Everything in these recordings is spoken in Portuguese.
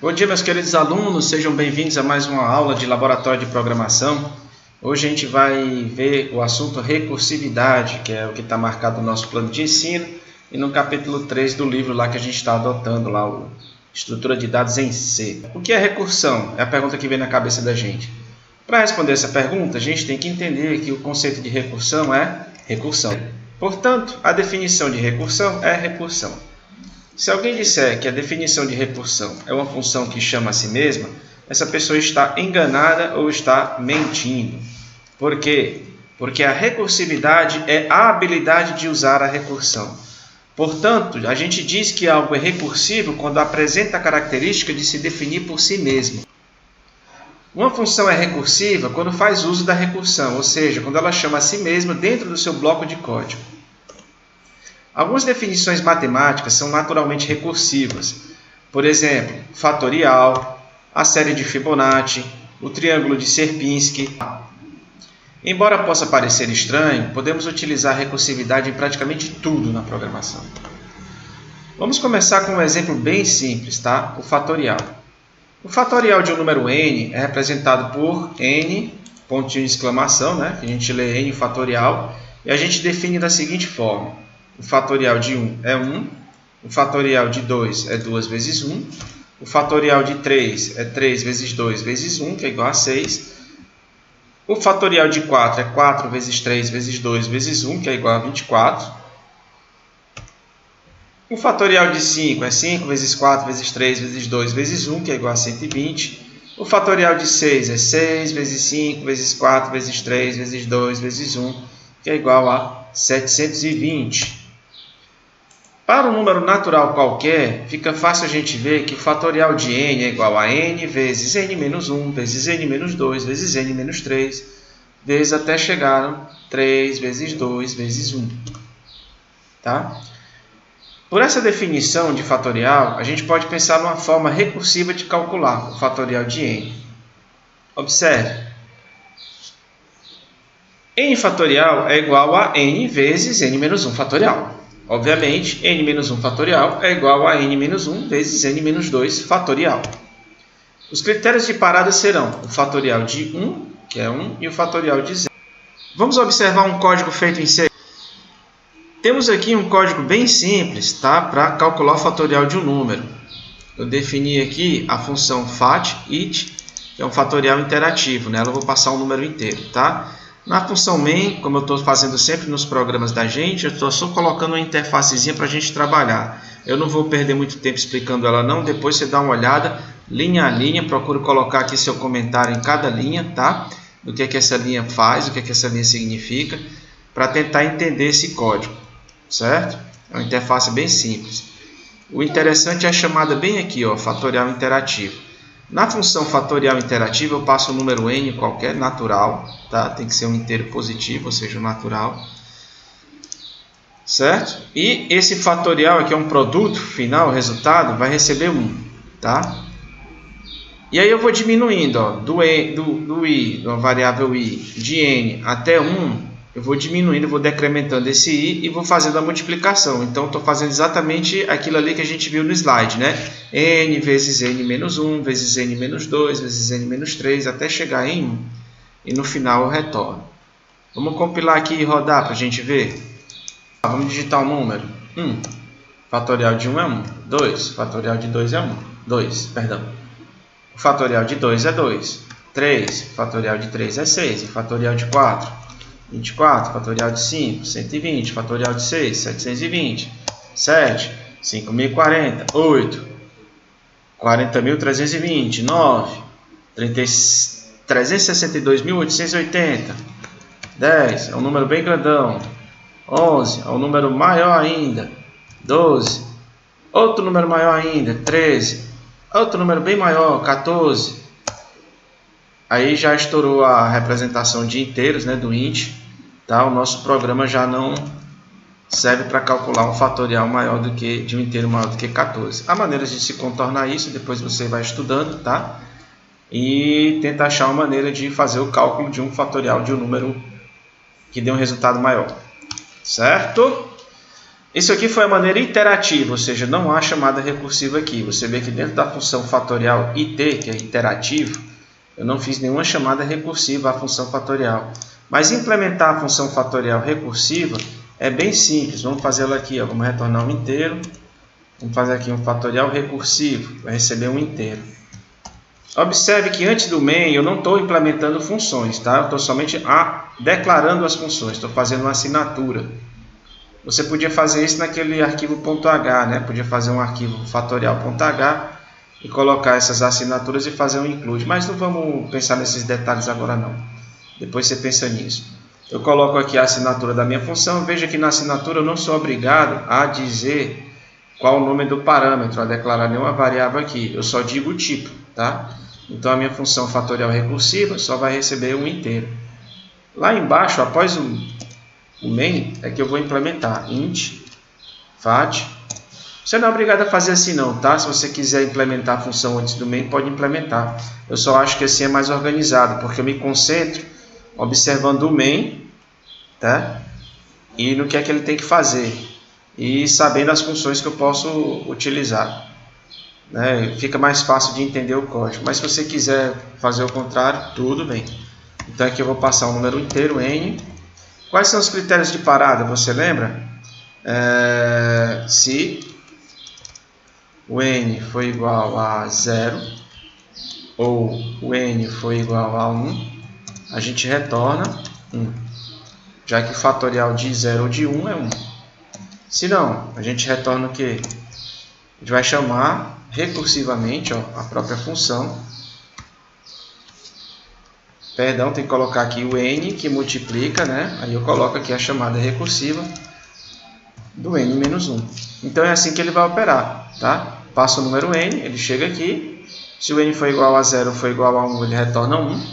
Bom dia, meus queridos alunos, sejam bem-vindos a mais uma aula de Laboratório de Programação. Hoje a gente vai ver o assunto recursividade, que é o que está marcado no nosso plano de ensino, e no capítulo 3 do livro lá que a gente está adotando, lá, o Estrutura de Dados em C. O que é recursão? É a pergunta que vem na cabeça da gente. Para responder essa pergunta, a gente tem que entender que o conceito de recursão é recursão. Portanto, a definição de recursão é recursão. Se alguém disser que a definição de recursão é uma função que chama a si mesma, essa pessoa está enganada ou está mentindo. Por quê? Porque a recursividade é a habilidade de usar a recursão. Portanto, a gente diz que algo é recursivo quando apresenta a característica de se definir por si mesmo. Uma função é recursiva quando faz uso da recursão, ou seja, quando ela chama a si mesma dentro do seu bloco de código. Algumas definições matemáticas são naturalmente recursivas. Por exemplo, fatorial, a série de Fibonacci, o triângulo de Sierpinski. Embora possa parecer estranho, podemos utilizar a recursividade em praticamente tudo na programação. Vamos começar com um exemplo bem simples, tá? O fatorial. O fatorial de um número n é representado por n, pontinho de exclamação, né? Que a gente lê n fatorial, e a gente define da seguinte forma. O fatorial de 1 é 1, o fatorial de 2 é 2 vezes 1, o fatorial de 3 é 3 vezes 2 vezes 1, que é igual a 6, o fatorial de 4 é 4 vezes 3 vezes 2 vezes 1, que é igual a 24, o fatorial de 5 é 5 vezes 4 vezes 3 vezes 2 vezes 1, que é igual a 120, o fatorial de 6 é 6 vezes 5 vezes 4 vezes 3 vezes 2 vezes 1, que é igual a 720. Para um número natural qualquer, fica fácil a gente ver que o fatorial de n é igual a n vezes n menos 1, vezes n menos 2, vezes n menos 3, vezes até chegar a 3 vezes 2 vezes 1. Tá? Por essa definição de fatorial, a gente pode pensar numa forma recursiva de calcular o fatorial de n. Observe. N fatorial é igual a n vezes n menos 1 fatorial. Obviamente, n menos 1 fatorial é igual a n menos 1 vezes n menos 2 fatorial. Os critérios de parada serão o fatorial de 1, que é 1, e o fatorial de 0. Vamos observar um código feito em C. Temos aqui um código bem simples, tá? Para calcular o fatorial de um número. Eu defini aqui a função fat_it, que é um fatorial interativo. Nela eu vou passar o número inteiro, tá? Na função main, como eu estou fazendo sempre nos programas da gente, eu estou só colocando uma interfacezinha para a gente trabalhar. Eu não vou perder muito tempo explicando ela não, depois você dá uma olhada, linha a linha, procuro colocar aqui seu comentário em cada linha, tá? Do que essa linha faz, o que essa linha significa, para tentar entender esse código, certo? É uma interface bem simples. O interessante é a chamada bem aqui, ó, fatorial interativo. Na função fatorial interativa, eu passo um número n qualquer, natural, tá? Tem que ser um inteiro positivo, ou seja, um natural. Certo? E esse fatorial aqui é um produto final, o resultado, vai receber 1, tá? E aí eu vou diminuindo, ó, da variável i, de n até 1, eu vou diminuindo, vou decrementando esse i e vou fazendo a multiplicação. Então, estou fazendo exatamente aquilo ali que a gente viu no slide, né? N vezes n menos 1, vezes n menos 2, vezes n menos 3, até chegar em 1. E no final eu retorno. Vamos compilar aqui e rodar para a gente ver. Vamos digitar o número. 1. Fatorial de 1 é 1. 2. Fatorial de 2 é 1. 2, perdão. O fatorial de 2 é 2. 3. Fatorial de 3 é 6. O fatorial de 4... 24, fatorial de 5, 120, fatorial de 6, 720, 7, 5.040, 8, 40.320, 9, 362.880, 10, é um número bem grandão, 11, é um número maior ainda, 12, outro número maior ainda, 13, outro número bem maior, 14, aí já estourou a representação de inteiros, né, do int, tá? O nosso programa já não serve para calcular um fatorial maior do que de um inteiro maior do que 14. Há maneiras de se contornar isso, depois você vai estudando, tá? E tenta achar uma maneira de fazer o cálculo de um fatorial de um número que dê um resultado maior, certo? Isso aqui foi a maneira iterativa, ou seja, não há chamada recursiva aqui. Você vê que dentro da função fatorial IT, que é iterativo, eu não fiz nenhuma chamada recursiva à função fatorial. Mas implementar a função fatorial recursiva é bem simples. Vamos fazê-la aqui, ó. Vamos retornar um inteiro. Vamos fazer aqui um fatorial recursivo, vai receber um inteiro. Observe que antes do main eu não estou implementando funções, tá? Eu estou somente declarando as funções, estou fazendo uma assinatura. Você podia fazer isso naquele arquivo .h, né? Podia fazer um arquivo fatorial.h e colocar essas assinaturas e fazer um include. Mas não vamos pensar nesses detalhes agora não. Depois você pensa nisso. Eu coloco aqui a assinatura da minha função. Veja que na assinatura eu não sou obrigado a dizer qual o nome do parâmetro, a declarar nenhuma variável aqui. Eu só digo o tipo, tá? Então a minha função fatorial recursiva só vai receber um inteiro. Lá embaixo, após o main, é que eu vou implementar int fat. Você não é obrigado a fazer assim não, tá? Se você quiser implementar a função antes do main, pode implementar. Eu só acho que assim é mais organizado, porque eu me concentro observando o main, tá? E no que é que ele tem que fazer. E sabendo as funções que eu posso utilizar. Né? Fica mais fácil de entender o código. Mas se você quiser fazer o contrário, tudo bem. Então aqui eu vou passar um número inteiro, n. Quais são os critérios de parada? Você lembra? Se o n for igual a 0 ou o n for igual a 1, a gente retorna 1. Já que o fatorial de 0 ou de 1 é 1. Se não, a gente retorna o quê? A gente vai chamar recursivamente, ó, a própria função. Perdão, tem que colocar aqui o n que multiplica, né? Aí eu coloco aqui a chamada recursiva do n menos 1. Então é assim que ele vai operar, tá? Passa o número n, ele chega aqui. Se o n for igual a 0 ou for igual a 1, ele retorna 1,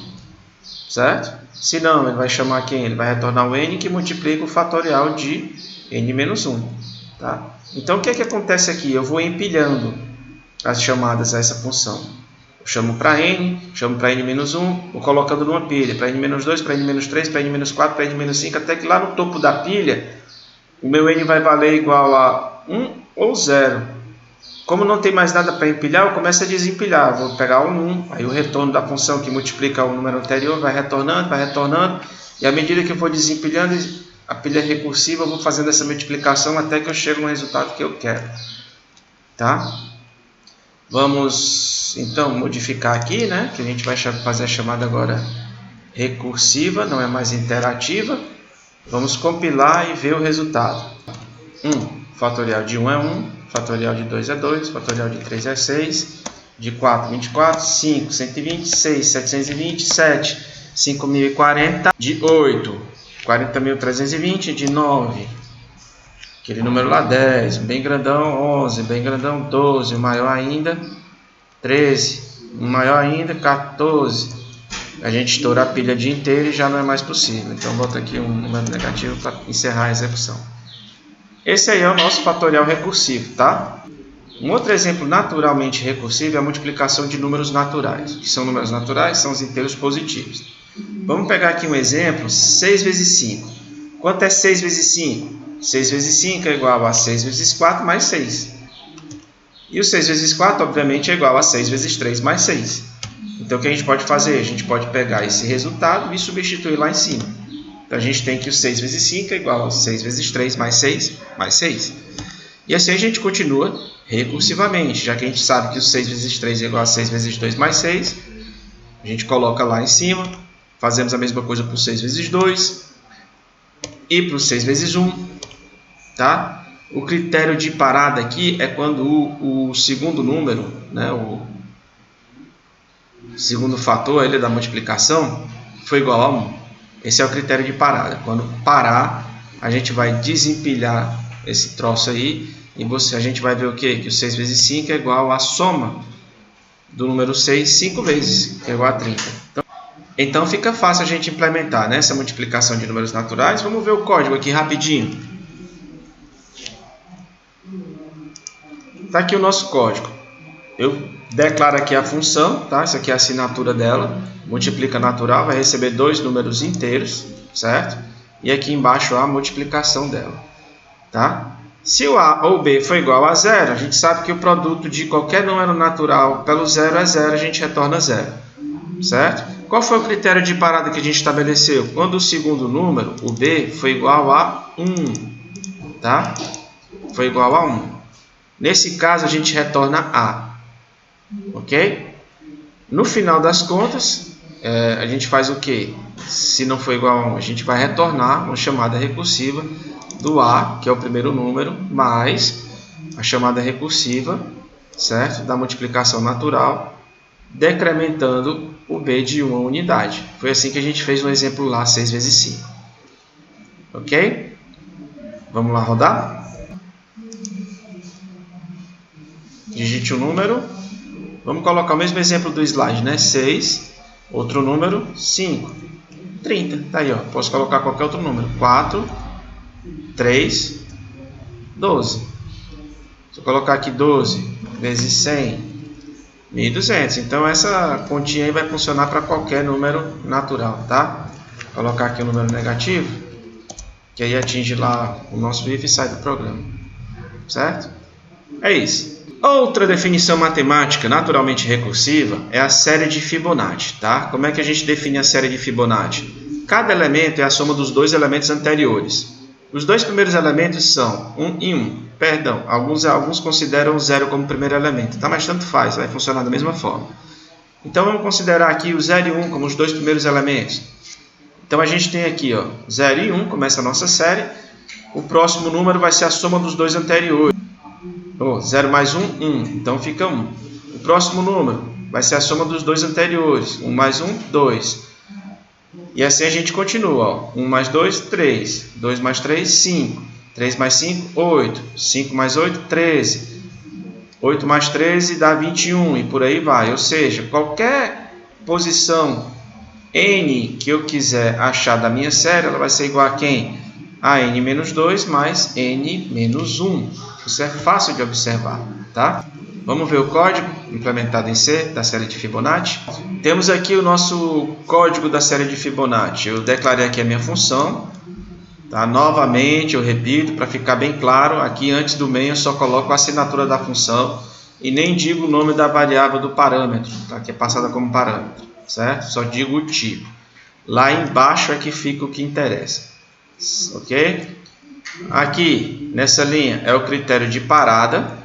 certo? Se não, ele vai chamar quem? Ele vai retornar o n que multiplica o fatorial de n menos 1, tá? Então o que é que acontece aqui? Eu vou empilhando as chamadas a essa função. Eu chamo para n, chamo para n menos 1, vou colocando numa pilha, para n menos 2, para n menos 3, para n menos 4, para n menos 5, até que lá no topo da pilha, o meu n vai valer igual a 1 ou 0. Como não tem mais nada para empilhar, eu começo a desempilhar. Vou pegar o 1, aí o retorno da função que multiplica o número anterior vai retornando, e à medida que eu vou desempilhando a pilha recursiva, eu vou fazendo essa multiplicação até que eu chego no resultado que eu quero. Tá? Vamos então modificar aqui, né? Que a gente vai fazer a chamada agora recursiva, não é mais interativa. Vamos compilar e ver o resultado. 1, fatorial de 1 é 1, fatorial de 2 é 2, fatorial de 3 é 6, de 4, 24, 5, 120, 6, 720, 7, 5.040, de 8, 40.320, de 9, aquele número lá 10, bem grandão 11, bem grandão 12, o maior ainda 13, o maior ainda 14. A gente estoura a pilha dia inteira e já não é mais possível. Então bota aqui um número negativo para encerrar a execução. Esse aí é o nosso fatorial recursivo, tá? Um outro exemplo naturalmente recursivo é a multiplicação de números naturais. O que são números naturais? São os inteiros positivos. Vamos pegar aqui um exemplo, 6 vezes 5. Quanto é 6 vezes 5? 6 vezes 5 é igual a 6 vezes 4 mais 6. E o 6 vezes 4, obviamente, é igual a 6 vezes 3 mais 6. Então, o que a gente pode fazer? A gente pode pegar esse resultado e substituir lá em cima. Então, a gente tem que o 6 vezes 5 é igual a 6 vezes 3 mais 6 mais 6. E assim a gente continua recursivamente. Já que a gente sabe que o 6 vezes 3 é igual a 6 vezes 2 mais 6, a gente coloca lá em cima. Fazemos a mesma coisa para o 6 vezes 2 e para o 6 vezes 1. Tá? O critério de parada aqui é quando o segundo número, né, o segundo fator ele, da multiplicação foi igual a 1. Esse é o critério de parada. Quando parar, a gente vai desempilhar esse troço aí e a gente vai ver o quê? Que o 6 vezes 5 é igual à soma do número 6 5 vezes, que é igual a 30. Então fica fácil a gente implementar, né, essa multiplicação de números naturais. Vamos ver o código aqui rapidinho. Está aqui o nosso código. Eu declaro aqui a função, tá? Isso aqui é a assinatura dela. Multiplica natural, vai receber 2 números inteiros, certo? E aqui embaixo a multiplicação dela, tá? Se o A ou B for igual a zero, a gente sabe que o produto de qualquer número natural pelo zero é zero, a gente retorna zero, certo? Qual foi o critério de parada que a gente estabeleceu? Quando o segundo número, o B, foi igual a 1, tá? Foi igual a 1. Nesse caso, a gente retorna A, ok? No final das contas, a gente faz o quê? Se não for igual a 1, a gente vai retornar uma chamada recursiva do A, que é o primeiro número, mais a chamada recursiva, certo? Da multiplicação natural, decrementando o B de uma unidade. Foi assim que a gente fez no exemplo lá, 6 vezes 5. Ok? Vamos lá rodar? Digite o número. Vamos colocar o mesmo exemplo do slide, né? 6, outro número, 5. 30. Tá aí, ó. Posso colocar qualquer outro número. 4, 3, 12. Se eu colocar aqui 12 vezes 100, 1.200. Então, essa continha aí vai funcionar para qualquer número natural, tá? Vou colocar aqui o número negativo, que aí atinge lá o nosso if e sai do programa. Certo? É isso. Outra definição matemática naturalmente recursiva é a série de Fibonacci, tá? Como é que a gente define a série de Fibonacci? Cada elemento é a soma dos dois elementos anteriores. Os dois primeiros elementos são 1 e 1. Perdão, alguns consideram o 0 como primeiro elemento, tá? Mas tanto faz, vai funcionar da mesma forma. Então vamos considerar aqui o 0 e 1 como os dois primeiros elementos. Então a gente tem aqui, ó, 0 e 1, começa a nossa série. O próximo número vai ser a soma dos dois anteriores. 0 mais 1, 1. Então fica 1. O próximo número vai ser a soma dos dois anteriores. 1 mais 1, 2. E assim a gente continua. Ó. 1 mais 2, 3. 2 mais 3, 5. 3 mais 5, 8. 5 mais 8, 13. 8 mais 13 dá 21. E por aí vai. Ou seja, qualquer posição n que eu quiser achar da minha série, ela vai ser igual a quem? A n menos 2 mais n menos 1. Isso é fácil de observar, tá? Vamos ver o código implementado em C da série de Fibonacci. Temos aqui o nosso código da série de Fibonacci. Eu declarei aqui a minha função, tá? Novamente, eu repito, para ficar bem claro, aqui antes do main eu só coloco a assinatura da função e nem digo o nome da variável do parâmetro, tá? Que é passada como parâmetro, certo? Só digo o tipo. Lá embaixo é que fica o que interessa, ok? Aqui, nessa linha, é o critério de parada,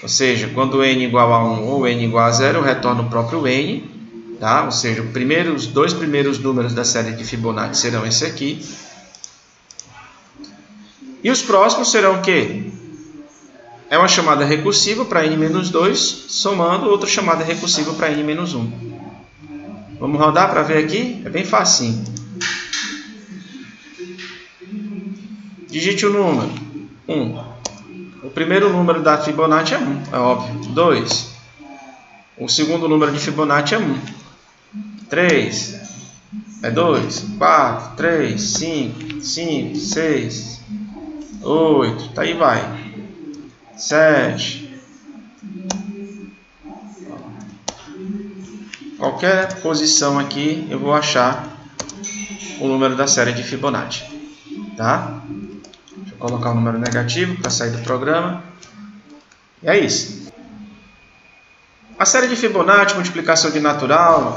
ou seja, quando n igual a 1 ou n igual a 0, eu retorno o próprio n, tá? Ou seja, os dois primeiros números da série de Fibonacci serão esse aqui. E os próximos serão o quê? É uma chamada recursiva para n menos 2, somando outra chamada recursiva para n menos 1. Vamos rodar para ver aqui? É bem facinho. Digite o número 1. O primeiro número da Fibonacci é 1, é óbvio. 2. O segundo número de Fibonacci é 1. 3. É 2. 4, 3, 5, 5, 6, 8. Tá aí vai. 7. Qualquer posição aqui eu vou achar o número da série de Fibonacci. Tá? Colocar o número negativo para sair do programa. E é isso. A série de Fibonacci, multiplicação de natural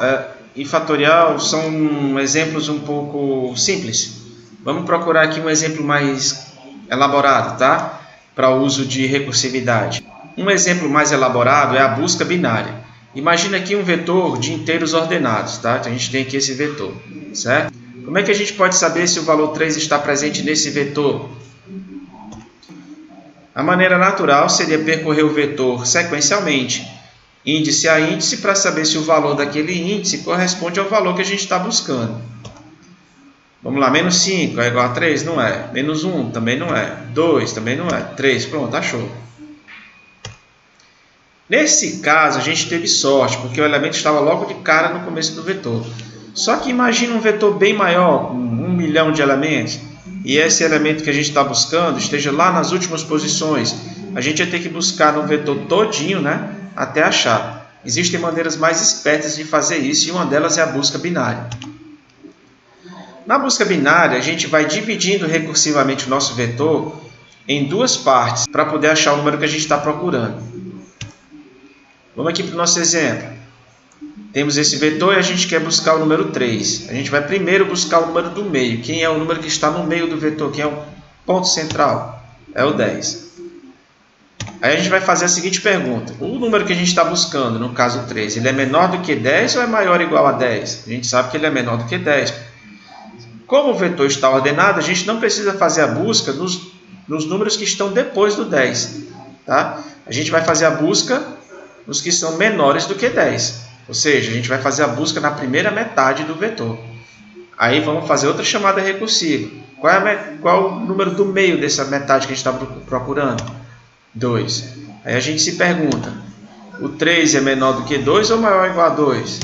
e fatorial são exemplos um pouco simples. Vamos procurar aqui um exemplo mais elaborado, tá? Para o uso de recursividade. Um exemplo mais elaborado é a busca binária. Imagina aqui um vetor de inteiros ordenados, tá? Então a gente tem aqui esse vetor, certo? Como é que a gente pode saber se o valor 3 está presente nesse vetor? A maneira natural seria percorrer o vetor sequencialmente, índice a índice, para saber se o valor daquele índice corresponde ao valor que a gente está buscando. Vamos lá, menos 5 é igual a 3? Não é. Menos 1 também não é. 2 também não é. 3, pronto, achou. Nesse caso, a gente teve sorte, porque o elemento estava logo de cara no começo do vetor. Só que imagina um vetor bem maior, com 1 milhão de elementos, e esse elemento que a gente está buscando esteja lá nas últimas posições. A gente vai ter que buscar no vetor todinho, né, até achar. Existem maneiras mais espertas de fazer isso, e uma delas é a busca binária. Na busca binária, a gente vai dividindo recursivamente o nosso vetor em duas partes para poder achar o número que a gente está procurando. Vamos aqui para o nosso exemplo. Temos esse vetor e a gente quer buscar o número 3. A gente vai primeiro buscar o número do meio. Quem é o número que está no meio do vetor? Quem é o ponto central? É o 10. Aí a gente vai fazer a seguinte pergunta. O número que a gente está buscando, no caso 3, ele é menor do que 10 ou é maior ou igual a 10? A gente sabe que ele é menor do que 10. Como o vetor está ordenado, a gente não precisa fazer a busca nos números que estão depois do 10. Tá? A gente vai fazer a busca nos que são menores do que 10. Ou seja, a gente vai fazer a busca na primeira metade do vetor. Aí vamos fazer outra chamada recursiva. Qual o número do meio dessa metade que a gente está procurando? 2. Aí a gente se pergunta, o 3 é menor do que 2 ou maior ou igual a 2?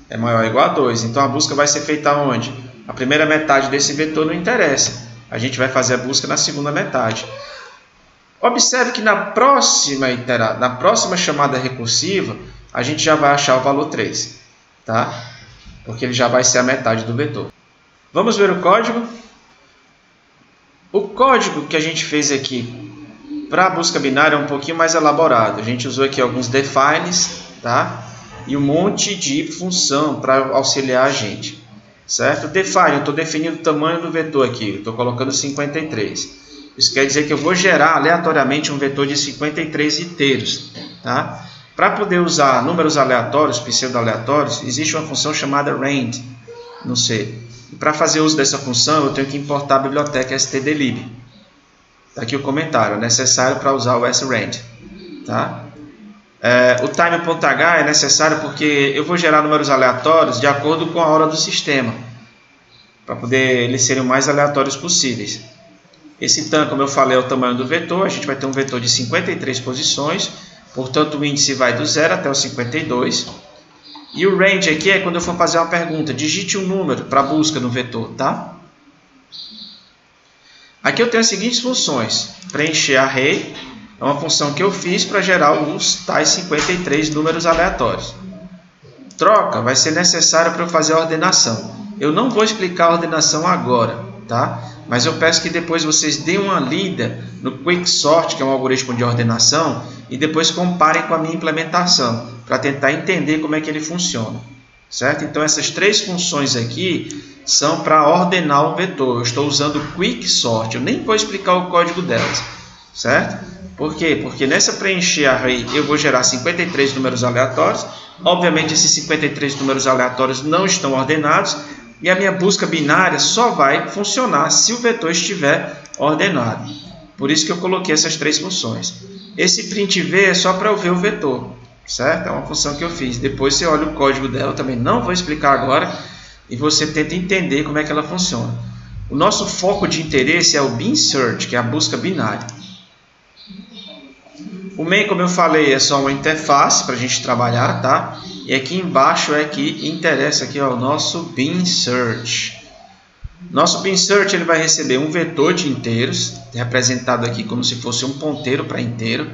É maior ou igual a 2. Então a busca vai ser feita onde? A primeira metade desse vetor não interessa. A gente vai fazer a busca na segunda metade. Observe que na próxima chamada recursiva, a gente já vai achar o valor 3, tá? Porque ele já vai ser a metade do vetor. Vamos ver o código? O código que a gente fez aqui para a busca binária é um pouquinho mais elaborado. A gente usou aqui alguns defines, tá? E um monte de função para auxiliar a gente, certo? Define, eu estou definindo o tamanho do vetor aqui, eu estou colocando 53. Isso quer dizer que eu vou gerar aleatoriamente um vetor de 53 inteiros, tá? Para poder usar números aleatórios, pseudo-aleatórios, existe uma função chamada rand no C. E para fazer uso dessa função, eu tenho que importar a biblioteca stdlib. Está aqui o comentário, necessário para usar o srand. Tá? O time.h é necessário porque eu vou gerar números aleatórios de acordo com a hora do sistema, para poder eles serem o mais aleatórios possíveis. Esse tam, como eu falei, é o tamanho do vetor. A gente vai ter um vetor de 53 posições, portanto o índice vai do 0 até o 52. E o range aqui é quando eu for fazer uma pergunta, digite um número para busca no vetor, tá? Aqui eu tenho as seguintes funções. Preencher array é uma função que eu fiz para gerar os tais 53 números aleatórios. Troca vai ser necessário para eu fazer a ordenação. Eu não vou explicar a ordenação agora, tá? Mas eu peço que depois vocês deem uma lida no Quicksort, que é um algoritmo de ordenação, e depois comparem com a minha implementação, para tentar entender como é que ele funciona. Certo? Então essas três funções aqui são para ordenar um vetor. Eu estou usando o Quicksort, eu nem vou explicar o código delas. Certo? Por quê? Porque nessa preencher array eu vou gerar 53 números aleatórios. Obviamente esses 53 números aleatórios não estão ordenados. E a minha busca binária só vai funcionar se o vetor estiver ordenado. Por isso que eu coloquei essas três funções. Esse printv é só para eu ver o vetor. Certo? É uma função que eu fiz. Depois você olha o código dela, eu também não vou explicar agora. E você tenta entender como é que ela funciona. O nosso foco de interesse é o bin search, que é a busca binária. O main, como eu falei, é só uma interface para a gente trabalhar, tá? E aqui embaixo é que interessa aqui, ó, o nosso bin search. Nosso bin search ele vai receber um vetor de inteiros, representado aqui como se fosse um ponteiro para inteiro.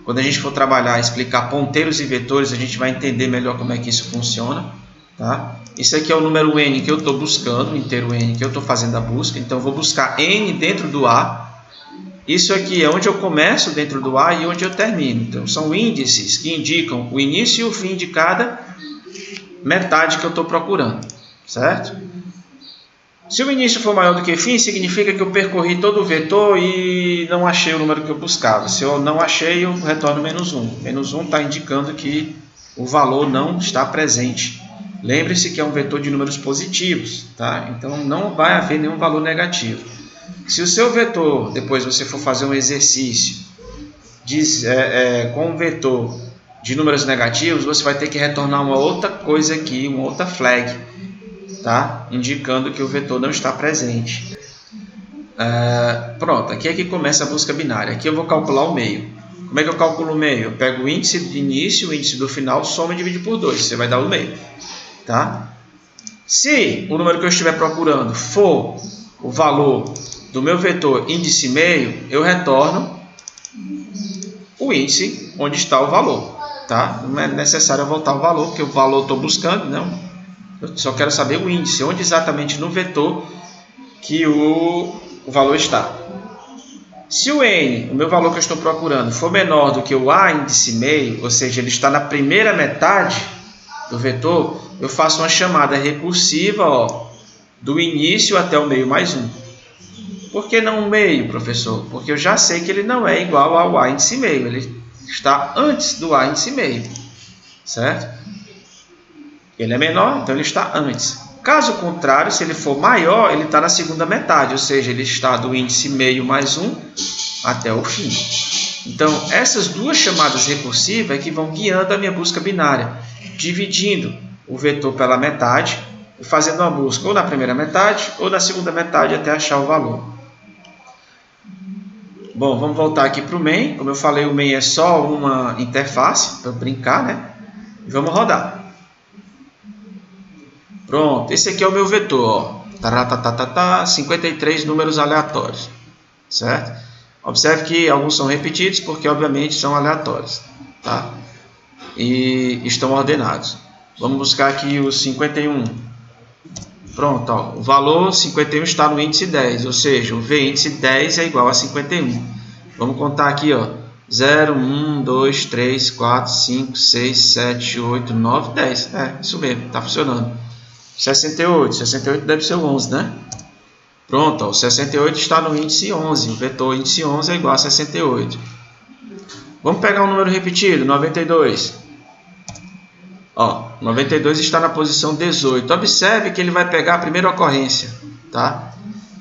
Quando a gente for trabalhar e explicar ponteiros e vetores, a gente vai entender melhor como é que isso funciona, tá? Isso aqui é o número n que eu estou buscando, o inteiro n que eu estou fazendo a busca. Então eu vou buscar n dentro do A. Isso aqui é onde eu começo dentro do A e onde eu termino. Então, são índices que indicam o início e o fim de cada metade que eu estou procurando. Certo? Se o início for maior do que o fim, significa que eu percorri todo o vetor e não achei o número que eu buscava. Se eu não achei, eu retorno menos 1. Menos 1 está indicando que o valor não está presente. Lembre-se que é um vetor de números positivos. Tá? Então, não vai haver nenhum valor negativo. Se o seu vetor, depois você for fazer um exercício com um vetor de números negativos, você vai ter que retornar uma outra coisa aqui, uma outra flag, tá? Indicando que o vetor não está presente. Pronto, aqui é que começa a busca binária. Aqui eu vou calcular o meio. Como é que eu calculo o meio? Eu pego o índice de início, o índice do final, soma e divide por 2. Você vai dar o meio. Tá? Se o número que eu estiver procurando for o valor do meu vetor índice meio, eu retorno o índice onde está o valor. Tá? Não é necessário eu voltar o valor, porque o valor eu estou buscando, não. Eu só quero saber o índice, onde exatamente no vetor que o valor está. Se o n, o meu valor que eu estou procurando, for menor do que o a índice meio, ou seja, ele está na primeira metade do vetor, eu faço uma chamada recursiva, do início até o meio mais 1. Por que não o meio, professor? Porque eu já sei que ele não é igual ao a índice meio, ele está antes do a índice meio, certo? Ele é menor, então ele está antes. Caso contrário, se ele for maior, ele está na segunda metade, ou seja, ele está do índice meio mais 1 até o fim. Então, essas duas chamadas recursivas é que vão guiando a minha busca binária, dividindo o vetor pela metade e fazendo uma busca ou na primeira metade ou na segunda metade até achar o valor. Bom, vamos voltar aqui para o main. Como eu falei, o main é só uma interface para brincar, né? E vamos rodar. Pronto, esse aqui é o meu vetor, 53 números aleatórios, certo? Observe que alguns são repetidos porque, obviamente, são aleatórios, tá? E estão ordenados. Vamos buscar aqui o 51. Pronto, ó, o valor 51 está no índice 10, ou seja, o V índice 10 é igual a 51. Vamos contar aqui, ó, 0, 1, 2, 3, 4, 5, 6, 7, 8, 9, 10. É, isso mesmo, está funcionando. 68 deve ser o 11, né? Pronto, ó, o 68 está no índice 11, o vetor índice 11 é igual a 68. Vamos pegar um número repetido, 92. Ó, 92 está na posição 18. Observe que ele vai pegar a primeira ocorrência, tá?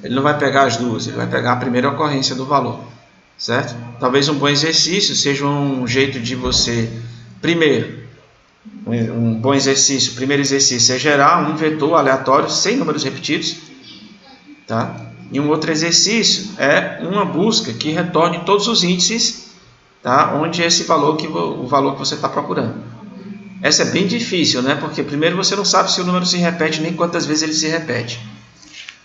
Ele não vai pegar as duas, ele vai pegar a primeira ocorrência do valor, certo? Talvez um bom exercício seja um jeito de você, primeiro, um bom exercício, primeiro exercício é gerar um vetor aleatório sem números repetidos, tá? E um outro exercício é uma busca que retorne todos os índices, tá? Onde é esse valor o valor que você está procurando. Essa é bem difícil, né? Porque primeiro você não sabe se o número se repete nem quantas vezes ele se repete.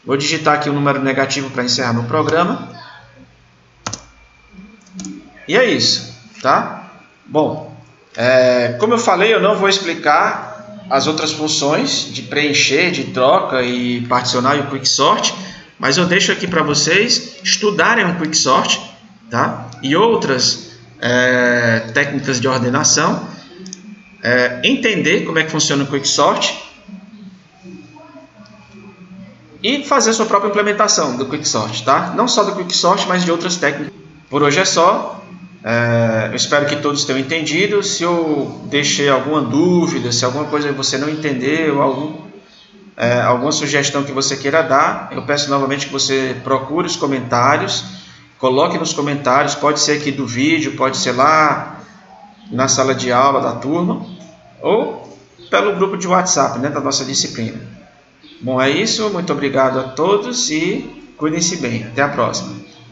Vou digitar aqui o número negativo para encerrar meu programa. E é isso, tá? Bom, como eu falei, eu não vou explicar as outras funções de preencher, de troca e particionar e o quicksort, mas eu deixo aqui para vocês estudarem o quicksort, tá? E outras técnicas de ordenação, entender como é que funciona o quicksort e fazer a sua própria implementação do quicksort, tá? Não só do quicksort, mas de outras técnicas. Por hoje é só. Eu espero que todos tenham entendido. Se eu deixei alguma dúvida, se alguma coisa você não entendeu, alguma sugestão que você queira dar, eu peço novamente que você procure os comentários, coloque nos comentários, pode ser aqui do vídeo, pode ser lá na sala de aula da turma, ou pelo grupo de WhatsApp, né, da nossa disciplina. Bom, é isso, muito obrigado a todos e cuidem-se bem. Até a próxima.